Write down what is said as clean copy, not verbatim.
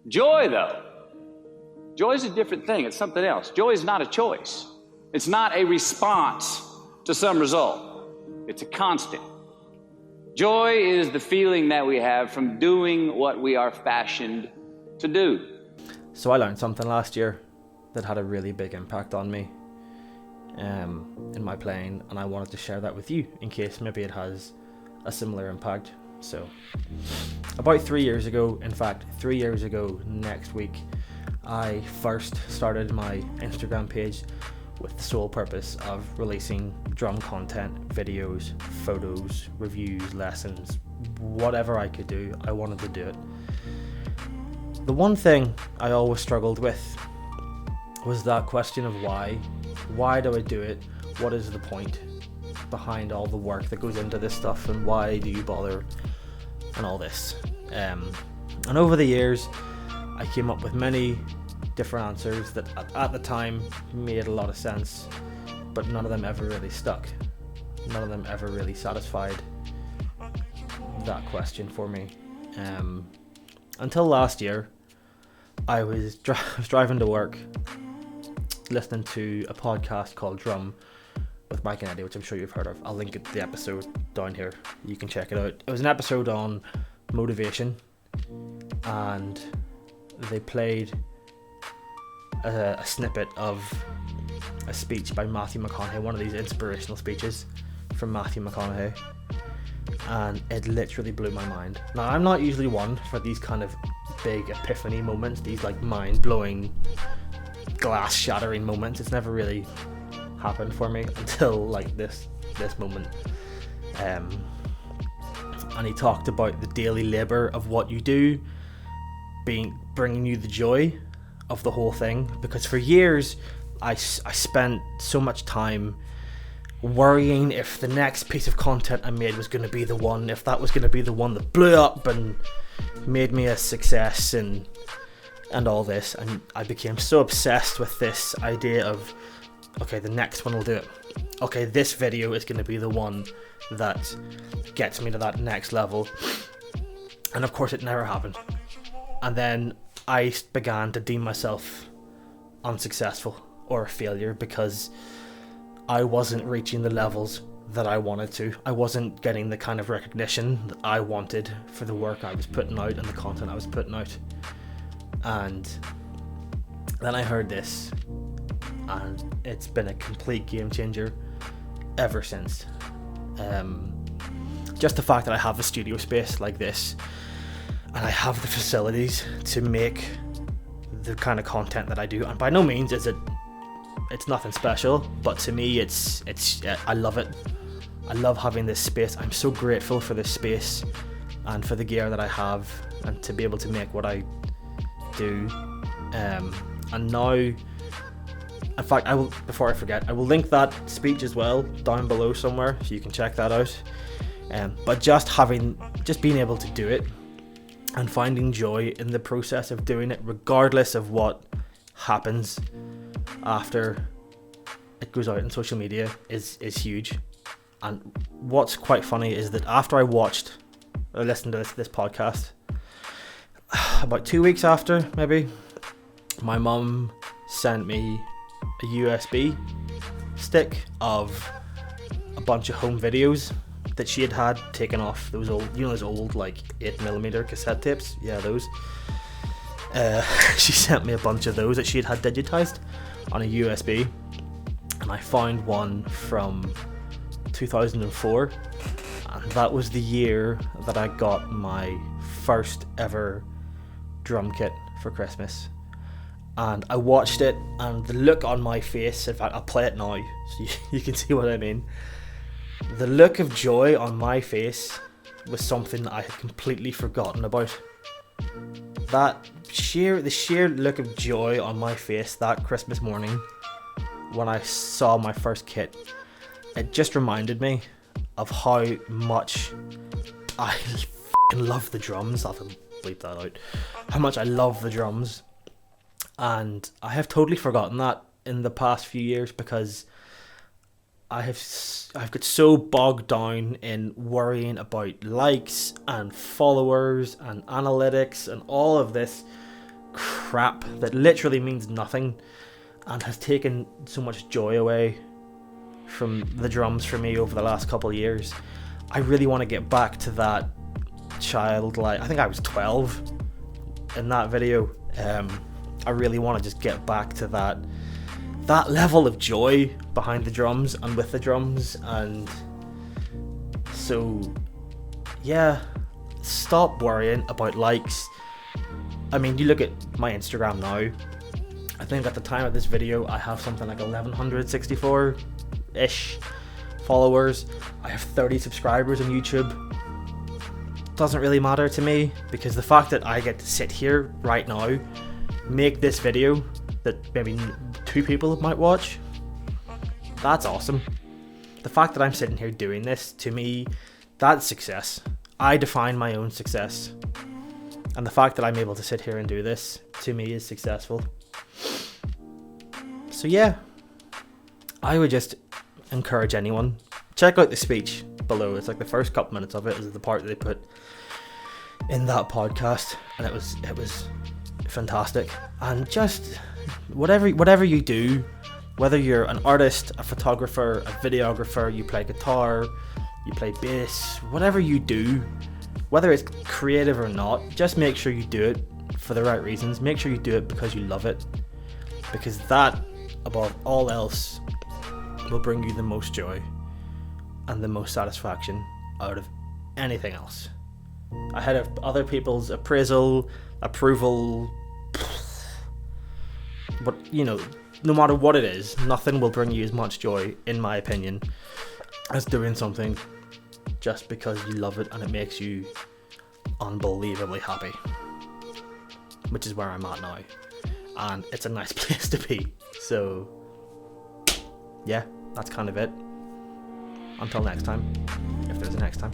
Joy, though, joy is a different thing. It's something else. Joy is not a choice. It's not a response to some result. It's a constant. Joy is the feeling that we have from doing what we are fashioned to do. So I learned something last year that had a really big impact on me in my playing, and I wanted to share that with you in case maybe it has a similar impact. So about 3 years ago, in fact 3 years ago next week, I first started my Instagram page with the sole purpose of releasing drum content, videos, photos, reviews, lessons, whatever I could do, I wanted to do it. The one thing I always struggled with was that question of why. Why do I do it? What is the point behind all the work that goes into this stuff, and why do you bother, and all this. And over the years, I came up with many different answers that at the time made a lot of sense, but none of them ever really stuck. None of them ever really satisfied that question for me. Until last year, I was driving to work, listening to a podcast called Drum with McConaughey, which I'm sure you've heard of. I'll link the episode down here. You can check it out. It was an episode on motivation, and they played a snippet of a speech by Matthew McConaughey, one of these inspirational speeches from Matthew McConaughey, and it literally blew my mind. Now, I'm not usually one for these kind of big epiphany moments, these like mind-blowing, glass-shattering moments. It's never really happened for me until like this moment. And he talked about the daily labor of what you do bringing you the joy of the whole thing, because for years I spent so much time worrying if the next piece of content I made was going to be the one, if that was going to be the one that blew up and made me a success and all this. And I became so obsessed with this idea of, okay, the next one will do it. Okay, this video is going to be the one that gets me to that next level. And of course it never happened. And then I began to deem myself unsuccessful or a failure because I wasn't reaching the levels that I wanted to. I wasn't getting the kind of recognition that I wanted for the work I was putting out and the content I was putting out. And then I heard this, and it's been a complete game changer ever since. Just the fact that I have a studio space like this, and I have the facilities to make the kind of content that I do, and by no means is it's nothing special, but to me it's I love it. I love having this space. I'm so grateful for this space and for the gear that I have, and to be able to make what I do. And now, in fact, I will, before I forget, I will link that speech as well down below somewhere so you can check that out. But just being able to do it and finding joy in the process of doing it, regardless of what happens after it goes out on social media, is huge. And what's quite funny is that after I listened to this podcast, about 2 weeks after, maybe, my mum sent me a USB stick of a bunch of home videos that she had taken off those old like 8mm cassette tapes. Yeah, those. She sent me a bunch of those that she had digitized on a USB, and I found one from 2004, and that was the year that I got my first ever drum kit for Christmas. And I watched it, and the look on my face, in fact I'll play it now so you can see what I mean. The look of joy on my face was something that I had completely forgotten about. The sheer look of joy on my face that Christmas morning when I saw my first kit, it just reminded me of how much I f***ing love the drums. I'll have to bleep that out. How much I love the drums. And I have totally forgotten that in the past few years, because I've got so bogged down in worrying about likes and followers and analytics and all of this crap that literally means nothing and has taken so much joy away from the drums for me over the last couple of years. I really want to get back to that childlike, I think I was 12 in that video. I really want to just get back to that level of joy behind the drums and with the drums. And so yeah, stop worrying about likes. I mean, you look at my Instagram now, I think at the time of this video I have something like 1164-ish followers. I have 30 subscribers on YouTube. Doesn't really matter to me, because the fact that I get to sit here right now, make this video that maybe 2 people might watch, that's awesome. The fact that I'm sitting here doing this, to me, that's success. I define my own success. And the fact that I'm able to sit here and do this, to me, is successful. So yeah, I would just encourage anyone, check out the speech below. It's like the first couple minutes of it is the part that they put in that podcast, and it was fantastic. And just whatever you do, whether you're an artist, a photographer, a videographer, you play guitar, you play bass, whatever you do, whether it's creative or not, just make sure you do it for the right reasons. Make sure you do it because you love it, because that, above all else, will bring you the most joy and the most satisfaction out of anything else. Ahead of other people's appraisal, approval, but no matter what it is, nothing will bring you as much joy, in my opinion, as doing something just because you love it and it makes you unbelievably happy, which is where I'm at now, and it's a nice place to be. So yeah, that's kind of it. Until next time, if there's a next time.